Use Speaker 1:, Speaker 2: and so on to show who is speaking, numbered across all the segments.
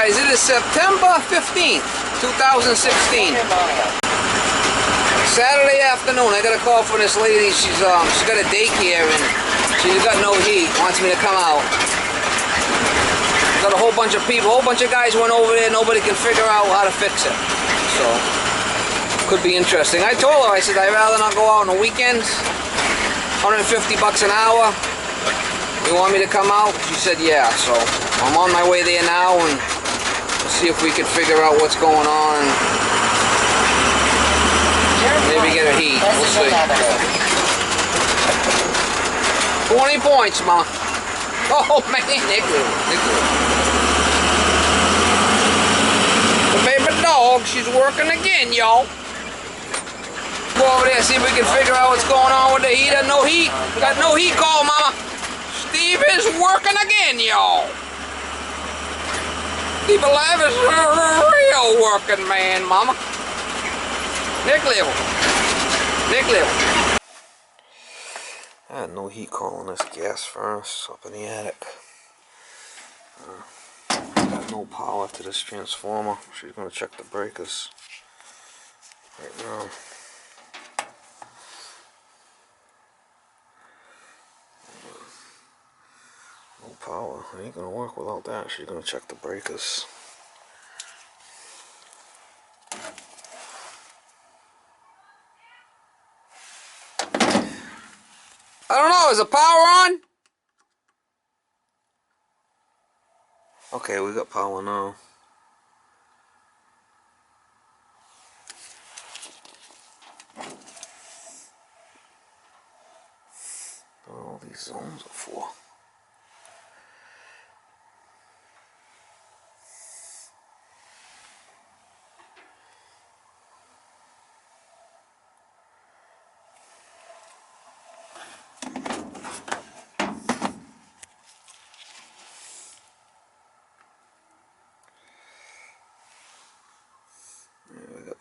Speaker 1: Guys, it is September 15th, 2016. Saturday afternoon. I got a call from this lady. She's got a daycare and she's got no heat. Wants me to come out. Got a whole bunch of people, a whole bunch of guys went over there. Nobody can figure out how to fix it. So could be interesting. I told her, I said, I'd rather not go out on the weekends. 150 bucks an hour. You want me to come out? She said, yeah. So I'm on my way there now and we'll see if we can figure out what's going on. Maybe get a heat. We'll see. 20 points, Ma. Oh, man. Nicholas. The baby dog, she's working again, y'all. Go over there, see if we can figure out what's going on with the heat. No heat. Got no heat call, Mama. Steve is working again, y'all. Steve Alive is a real working man, Mama. Nick Little. I had no heat call on this gas furnace up in the attic. Got no power to this transformer. She's going to check the breakers right now. No power. It ain't going to work without that. She's going to check the breakers. I don't know, is the power on? Okay, we got power now. What are all these zones are for?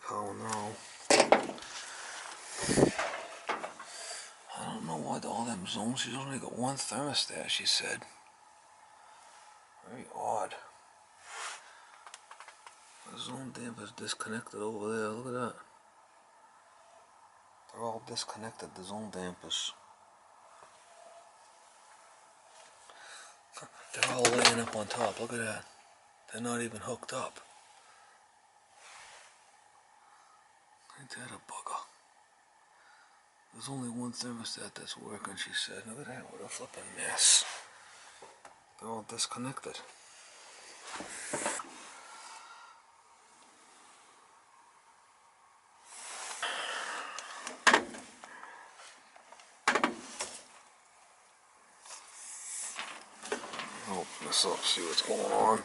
Speaker 1: Power now. I don't know what all them zones. She's only got one thermostat, she said. Very odd. The zone damper's disconnected over there. Look at that. They're all disconnected, the zone dampers. They're all laying up on top. Look at that. They're not even hooked up. Ain't that a bugger? There's only one thermostat that's working, she said. Look at that, what a flippin' mess. They're all disconnected. Open this up, see what's going on.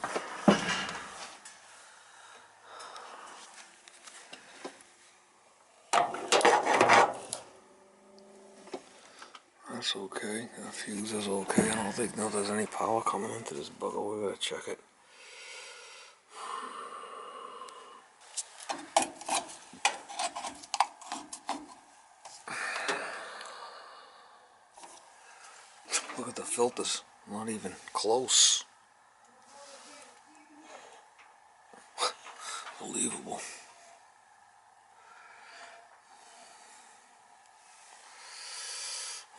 Speaker 1: That's okay. The fuse is okay. I don't think there's any power coming into this bugger. We gotta check it. Look at the filters. Not even close. Unbelievable.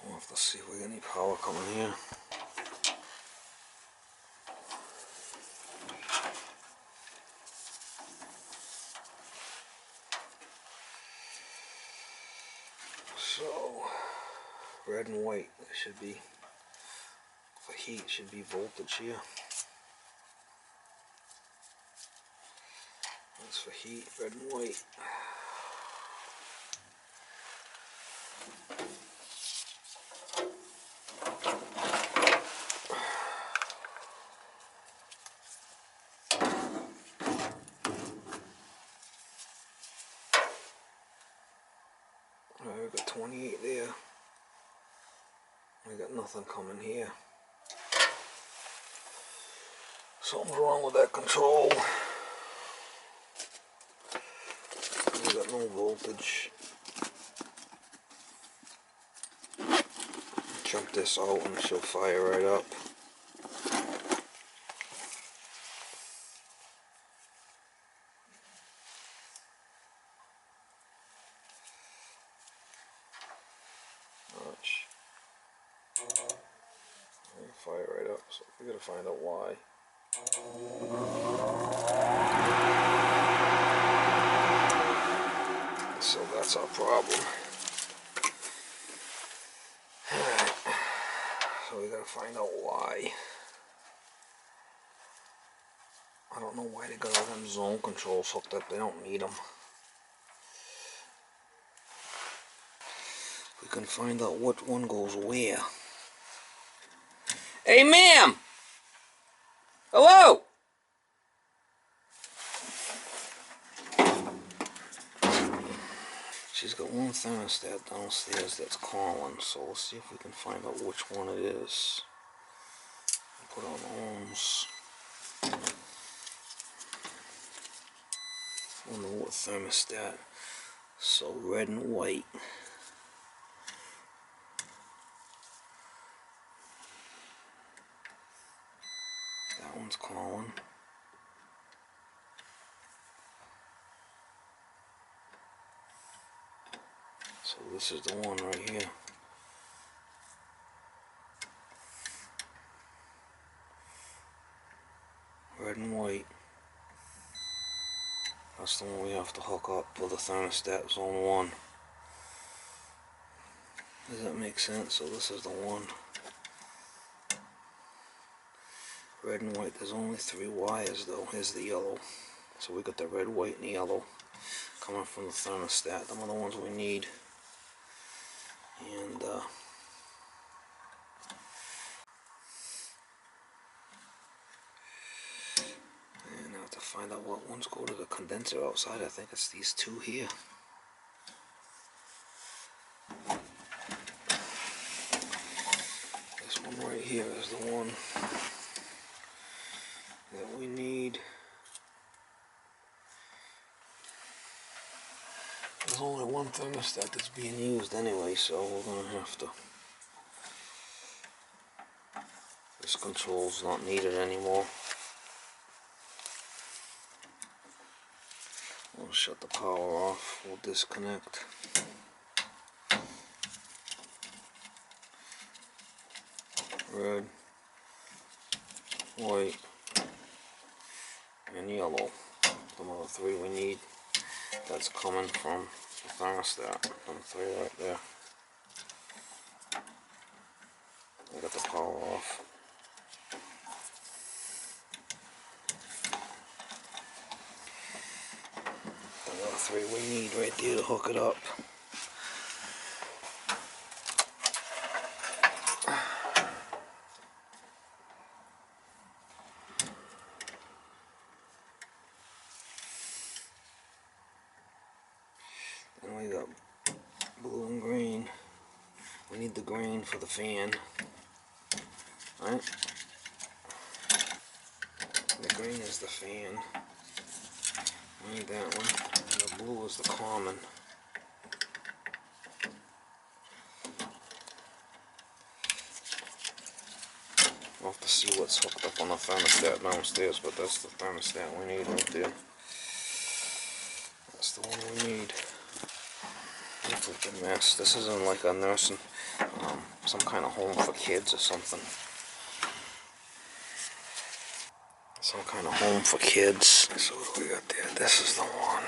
Speaker 1: We'll have to see if we get any power coming here. So, red and white, it should be, for heat, should be voltage here. That's for heat, red and white. Alright, we got 28 there. We got nothing coming here. Something's wrong with that control. We got no voltage. Jump this out and she'll fire right up. up, so we gotta find out why. So that's our problem. Alright, so we gotta find out why. I don't know why they got all them zone controls hooked up. They don't need them. We can find out which one goes where. Hey, ma'am! Hello! She's got one thermostat downstairs that's calling, so let's see if we can find out which one it is. Put on ohms. I don't know what thermostat. So red and white. That one's calling. So this is the one right here. Red and white. That's the one we have to hook up for the thermostat zone 1. Does that make sense? So this is the one. Red and white. There's only 3 wires though. Here's the yellow. So we got the red, white, and the yellow coming from the thermostat. Them are the ones we need. And now to find out what ones go to the condenser outside, I think it's these 2 here. This one right here is the one that we need. There's only one thermostat that's being used anyway, so we're gonna have to. This control's not needed anymore. We'll shut the power off. We'll disconnect. Red, white, and yellow. Them are the 3 we need. That's coming from the thermostat. Them 3 right there. I got the power off. Them are the 3 we need right there to hook it up. And we got blue and green. We need the green for the fan. Right? The green is the fan. We need that one. And the blue is the common. We'll have to see what's hooked up on the thermostat downstairs, but that's the thermostat we need right there. That's the one we need. Freaking mess. This isn't like a nursing, some kind of home for kids or something. Some kind of home for kids. So what do we got there? This is the one.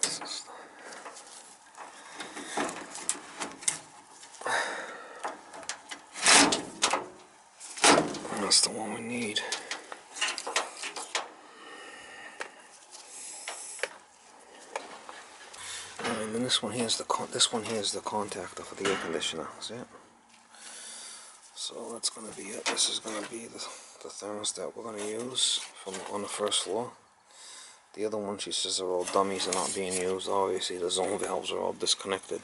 Speaker 1: This is that's the one we need. And then this one here is the contactor for the air conditioner. See it? So that's gonna be it. This is gonna be the thermostat we're gonna use on the first floor. The other one, she says, are all dummies. They're not being used. Obviously, the zone valves are all disconnected.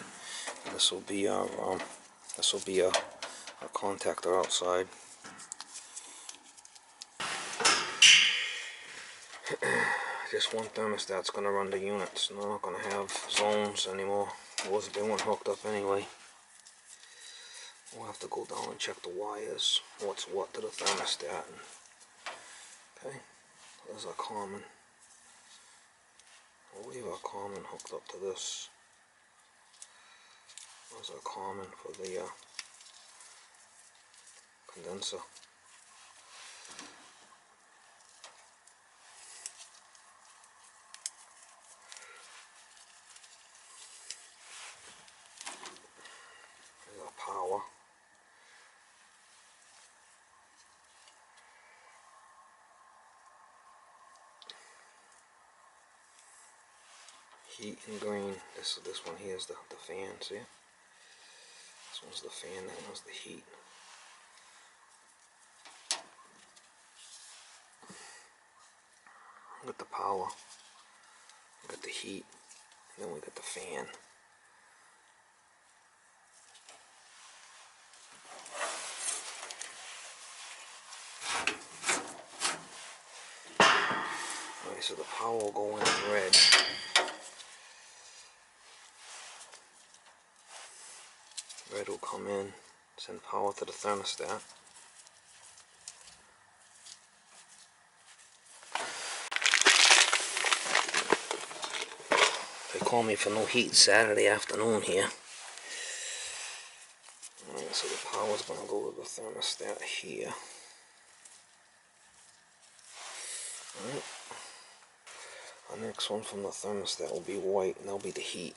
Speaker 1: And this will be our contactor outside. Just one thermostat's gonna run the units. They're not gonna have zones anymore. They weren't hooked up anyway. We'll have to go down and check the wires. What's what to the thermostat. Okay, there's our common. We'll leave our common hooked up to this. There's our common for the condenser. There's our power. Heat and green. This one here is the fan, see? This one's the fan, that one's the heat. We got the power, we got the heat, and then we got the fan. Alright, so the power will go in red. Red will come in, send power to the thermostat. They call me for no heat Saturday afternoon here. Alright, so the power's gonna go to the thermostat here. Alright. Our next one from the thermostat will be white, and that'll be the heat.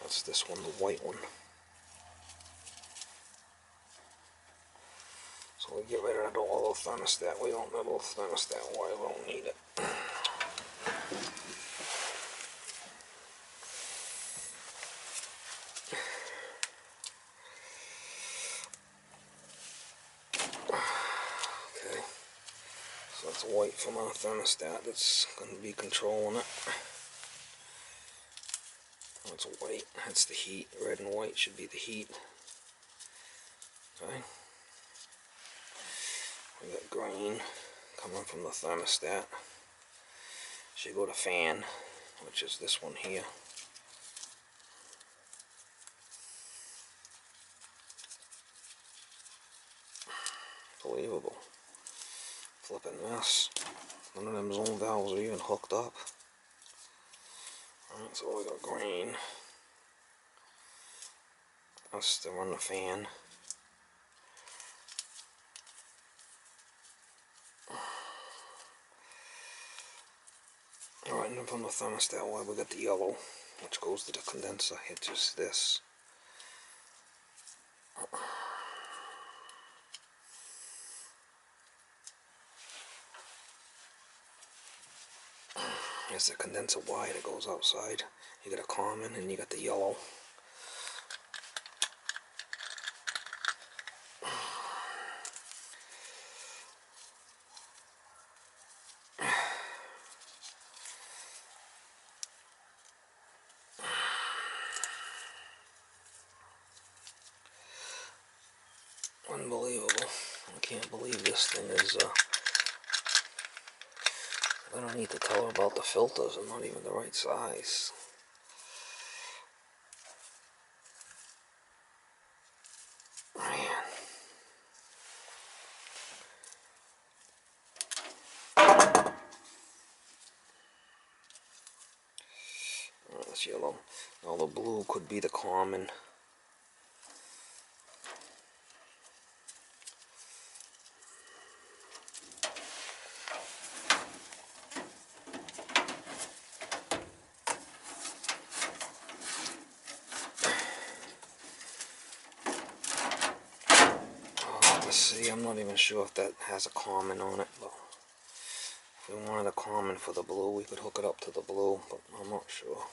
Speaker 1: That's this one, the white one. So we get rid of the little thermostat. We don't need a little thermostat wire, we don't need it. Okay, so that's white from our thermostat that's going to be controlling it. That's white, that's the heat. Red and white should be the heat. Okay. We got green coming from the thermostat. Should go to fan, which is this one here. Unbelievable. Flipping mess. None of them zone valves are even hooked up. Alright, so we got green. That's to run the fan. Alright, and then from the thermostat wire we got the yellow, which goes to the condenser. It's just this. There's the condenser wire that goes outside. You got a common and you got the yellow. Unbelievable. I can't believe this thing is, I don't need to tell her about the filters. I'm not even the right size. Man. Oh, that's yellow. Now the blue could be the common. See, I'm not even sure if that has a common on it, but if we wanted a common for the blue, we could hook it up to the blue, but I'm not sure.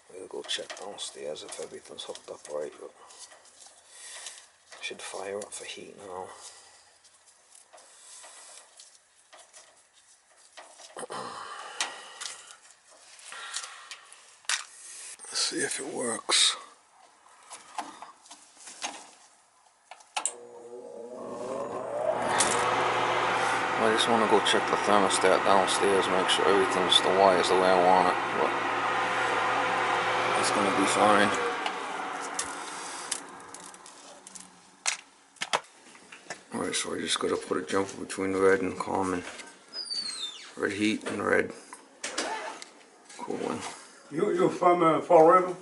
Speaker 1: We gotta go check downstairs if everything's hooked up right, but I should fire up for heat now. Let's see if it works. I just want to go check the thermostat downstairs, make sure everything's, the wire's the way I want it, but it's going to be fine. Alright, so I just got to put a jumper between red and common. Red heat and red cooling.
Speaker 2: You're from Fall River?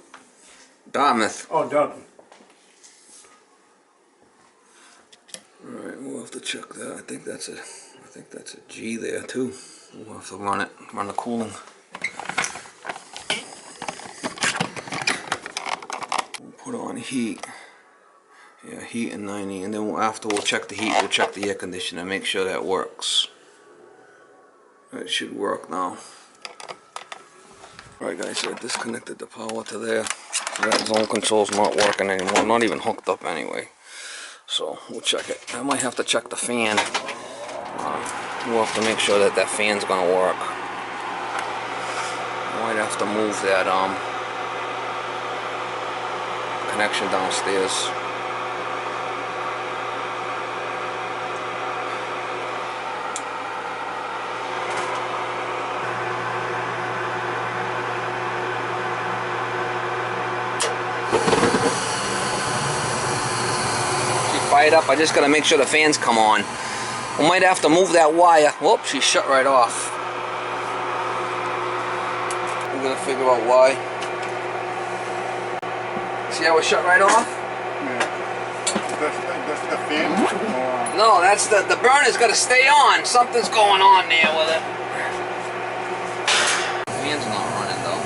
Speaker 1: Dartmouth.
Speaker 2: Oh, Dartmouth.
Speaker 1: have to check that. I think that's a G there too. We'll have to run the cooling. We'll put on heat. Yeah, heat and 90, and then after we'll check the heat, we'll check the air conditioner, make sure that works. That should work now. Alright guys, so I disconnected the power to there. That zone control's not working anymore, not even hooked up anyway. So we'll check it. I might have to check the fan. We'll have to make sure that that fan's gonna work. I might have to move that connection downstairs. Fired up. I just gotta make sure the fans come on. We might have to move that wire. Whoop, she shut right off. We're gonna figure out why. See how it shut right off?
Speaker 2: Yeah. That's the fan?
Speaker 1: No, that's the burner's gotta stay on. Something's going on there with it. The fan's not running though.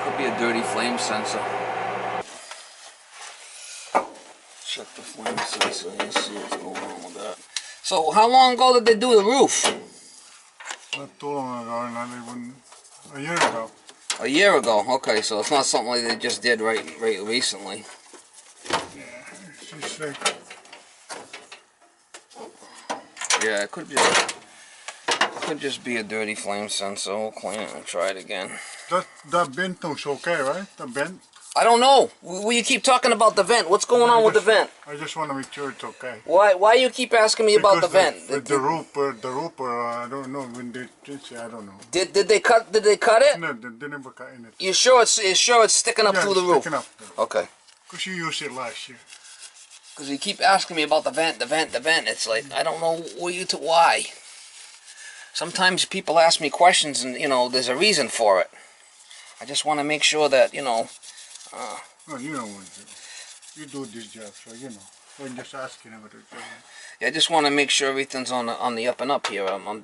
Speaker 1: Could be a dirty flame sensor. Check the flame sensor and see what's going on with that. So, how long ago did they do the roof?
Speaker 2: Not too long ago, not even a year ago.
Speaker 1: A year ago. Okay, so it's not something like they just did right recently.
Speaker 2: Yeah, it's like...
Speaker 1: Yeah, it could just be a dirty flame sensor. We'll clean it and try it again.
Speaker 2: That vent is okay, right? The vent?
Speaker 1: I don't know. You keep talking about the vent. What's going on with the vent?
Speaker 2: I just want to make sure it's okay.
Speaker 1: Why you keep asking me about the vent?
Speaker 2: The roofer, I don't know when they change it. I don't know.
Speaker 1: Did they cut it?
Speaker 2: No, they never cut it.
Speaker 1: You sure it's sticking up through the roof?
Speaker 2: Sticking up.
Speaker 1: Okay.
Speaker 2: Because you used it last year.
Speaker 1: Because you keep asking me about the vent. It's like I don't know why. Sometimes people ask me questions and there's a reason for it. I just want to make sure that
Speaker 2: well, you know what you do this job, so I'm just asking about it.
Speaker 1: Yeah, I just want to make sure everything's on the up and up here. I'm on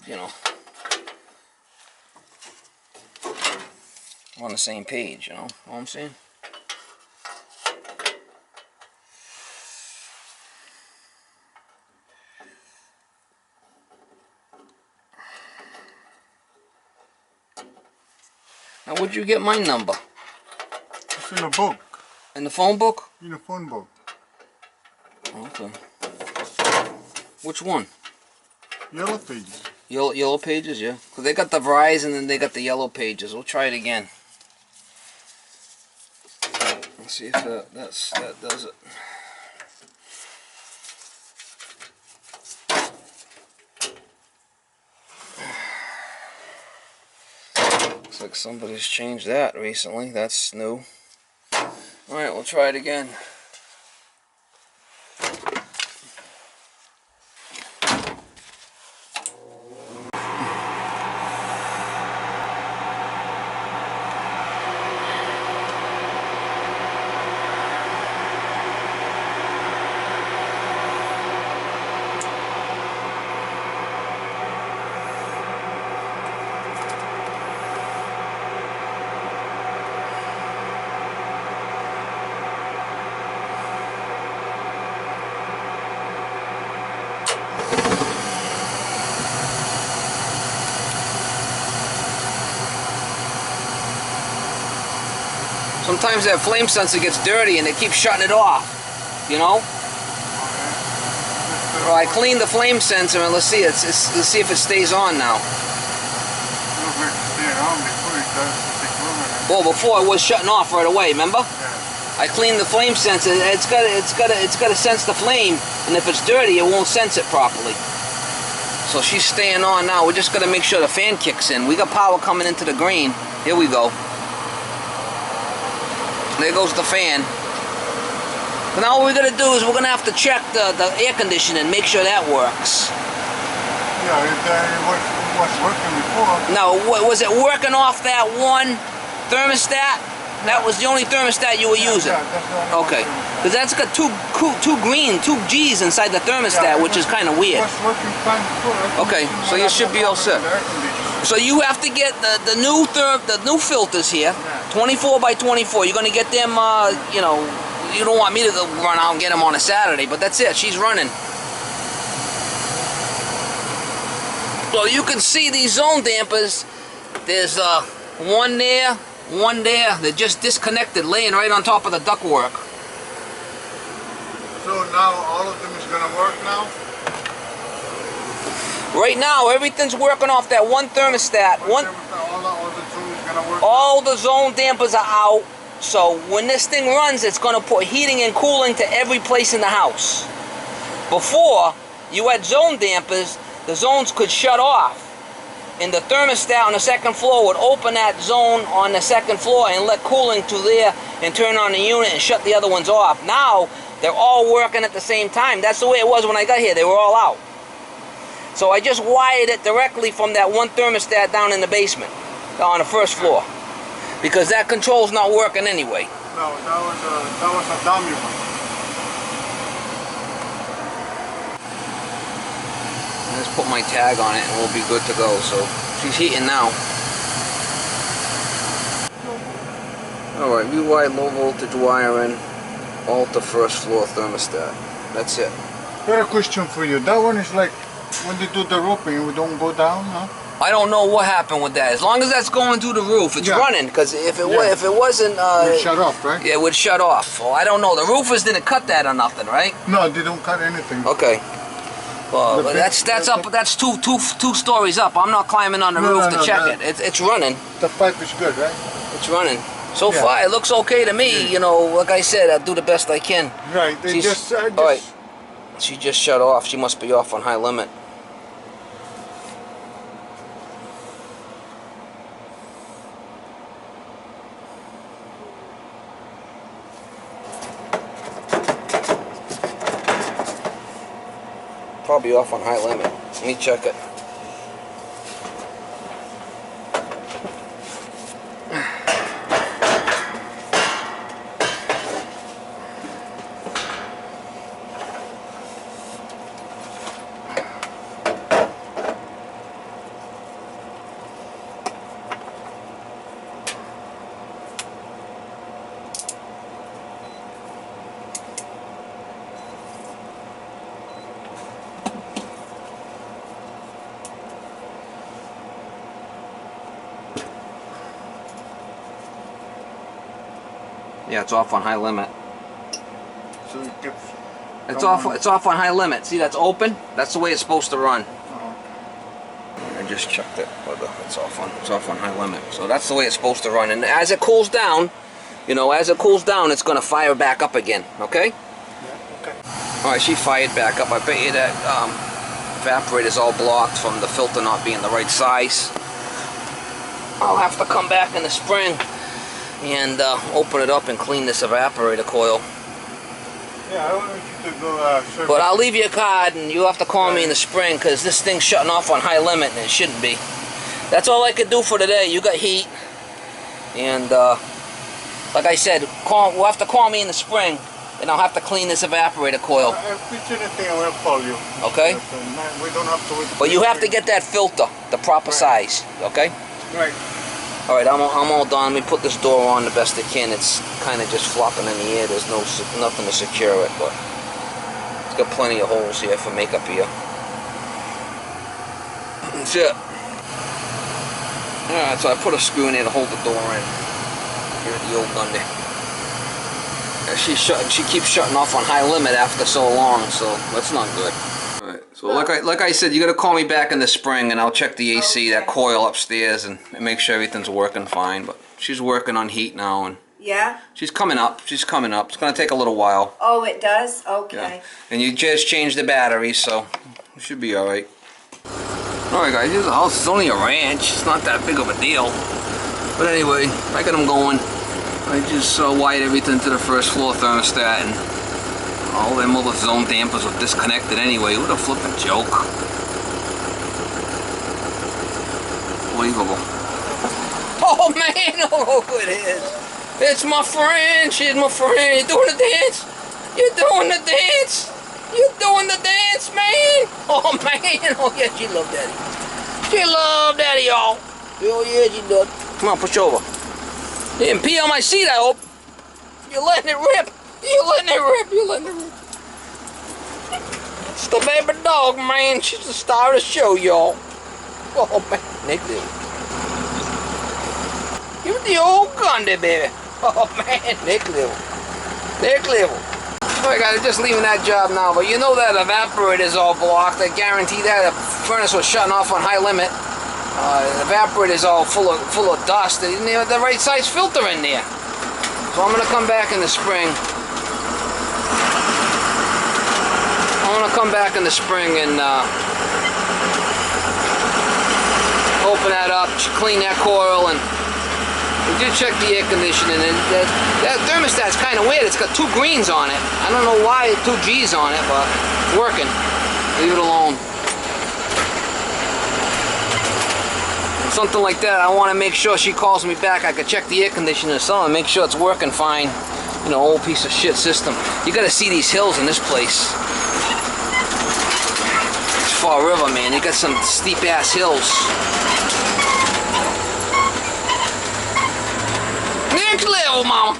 Speaker 1: the same page. You know what I'm saying? Now, where'd you get my number?
Speaker 2: It's in the book.
Speaker 1: In the phone book?
Speaker 2: In the phone book.
Speaker 1: Okay. Which one?
Speaker 2: Yellow pages.
Speaker 1: Yellow pages, yeah. Cause they got the Verizon and they got the yellow pages. We'll try it again. Let's see if that does it. Looks like somebody's changed that recently. That's new. Alright, we'll try it again. Sometimes that flame sensor gets dirty and they keep shutting it off, Or I cleaned the flame sensor and let's see if it stays on now. Well, before it was shutting off right away, remember?
Speaker 2: Yeah.
Speaker 1: I cleaned the flame sensor. It's got to sense the flame, and if it's dirty, it won't sense it properly. So she's staying on now. We just got to make sure the fan kicks in. We got power coming into the green. Here we go. There goes the fan. But now what we're going to do is we're going to have to check the air conditioning, make sure that works.
Speaker 2: Yeah, it was working before.
Speaker 1: Now, was it working off that one thermostat? That was the only thermostat you were using?
Speaker 2: Yeah, that's the only
Speaker 1: Okay.
Speaker 2: one.
Speaker 1: Because that's got two G's inside the thermostat, which is kind of weird.
Speaker 2: It was working fine before.
Speaker 1: Okay, so you should be all set. So you have to get the new filters here, 24 by 24. You're gonna get them. You know, you don't want me to go run out and get them on a Saturday, but that's it. She's running. So you can see these zone dampers. There's one there, one there. They're just disconnected, laying right on top of the ductwork.
Speaker 2: So now all of them is gonna work now.
Speaker 1: Right now, everything's working off that one thermostat. All the zone dampers are out. So when this thing runs, it's going to put heating and cooling to every place in the house. Before, you had zone dampers, the zones could shut off. And the thermostat on the second floor would open that zone on the second floor and let cooling to there and turn on the unit and shut the other ones off. Now, they're all working at the same time. That's the way it was when I got here. They were all out. So I just wired it directly from that one thermostat down in the basement, on the first floor. Because that control's not working anyway.
Speaker 2: No, that was a dummy one.
Speaker 1: Let's put my tag on it and we'll be good to go. So she's heating now. Alright, rewired low voltage wiring, alter first floor thermostat. That's it.
Speaker 2: Got a question for you. That one is like when they do the roofing, we don't go down, huh?
Speaker 1: I don't know what happened with that. As long as that's going through the roof, it's running. Because if it wasn't,
Speaker 2: it would shut off, right?
Speaker 1: Yeah, it would shut off. Well, I don't know. The roofers didn't cut that or nothing, right?
Speaker 2: No, they don't cut anything.
Speaker 1: Okay. Well, but that's two stories up. I'm not climbing on the roof to check it. It's running.
Speaker 2: The pipe is good, right?
Speaker 1: It's running. So far, it looks okay to me. You know, like I said, I'll do the best I can.
Speaker 2: Right. They
Speaker 1: all right. She just shut off. She must be off on high limit. Probably off on high limit. Let me check it. Yeah, it's off on high limit.
Speaker 2: So it keeps
Speaker 1: it's off on high limit. See, that's open. That's the way it's supposed to run. I just checked it. It's off on high limit. So that's the way it's supposed to run. And as it cools down, you know, it's going to fire back up again. Okay?
Speaker 2: Yeah. Okay.
Speaker 1: All right, she fired back up. I bet you that evaporator's all blocked from the filter not being the right size. I'll have to come back in the spring and open it up and clean this evaporator coil.
Speaker 2: Yeah, I want you to go service.
Speaker 1: But I'll leave you a card and you'll have to call me in the spring because this thing's shutting off on high limit and it shouldn't be. That's all I could do for today. You got heat. And like I said, we'll have to call me in the spring and I'll have to clean this evaporator coil.
Speaker 2: If it's anything, I will call you.
Speaker 1: Okay?
Speaker 2: We don't have to wait.
Speaker 1: But you have to get that filter, the proper size. Okay?
Speaker 2: Right.
Speaker 1: Alright, I'm all done. Let me put this door on the best I can. It's kind of just flopping in the air. There's nothing to secure it, but it's got plenty of holes here for makeup here. That's it. Alright, so I put a screw in there to hold the door in. Here at the old Gundy. She keeps shutting off on high limit after so long, so that's not good. So like I said, you got to call me back in the spring and I'll check the AC, that coil upstairs, and make sure everything's working fine. But she's working on heat now, and
Speaker 3: yeah,
Speaker 1: she's coming up. She's coming up. It's going to take a little while.
Speaker 3: Oh, it does? Okay.
Speaker 1: Yeah. And you just changed the battery, so it should be all right. All right, guys. Here's the house. It's only a ranch. It's not that big of a deal. But anyway, I got them going. I just wired everything to the first floor thermostat, and all them other zone dampers were disconnected anyway. What a flippin' joke. Unbelievable. Oh man, oh look what it is. It's my friend. She's my friend. You doing the dance? You doing the dance? You doing the dance, man? Oh, man. Oh, yeah, she loved Daddy. She loved Daddy, y'all. Oh, yeah, she does. Come on, push over. You didn't pee on my seat, I hope. You're letting it rip. You're letting it rip. You're letting it rip. It's the baby dog, man. She's the star of the show, y'all. Oh, man. Nick Little. Give it the old gun there, baby. Oh, man. Nick Little. Nick Little. Alright, guys, I'm just leaving that job now, but you know that evaporator's all blocked. I guarantee that. The furnace was shutting off on high limit. The evaporator's all full of dust. They didn't have the right size filter in there. So I'm going to come back in the spring. And open that up, clean that coil, and we did check the air conditioning. And that thermostat's kind of weird. It's got 2 greens on it. I don't know why 2 G's on it, but it's working. Leave it alone. Something like that, I want to make sure she calls me back. I could check the air conditioner or something, make sure it's working fine. You know, old piece of shit system. You gotta see these hills in this place. It's Fall River, man. You got some steep ass hills. Next level, mama.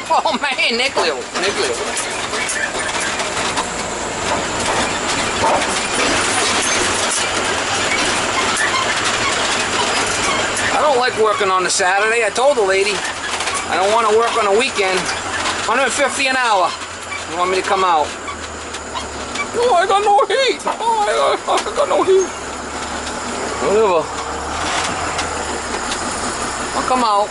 Speaker 1: Oh man, next level. Next level. I don't like working on a Saturday. I told the lady I don't want to work on a weekend. 150 an hour. You want me to come out? Oh, I got no heat. Oh, I got no heat. Whatever. I'll come out.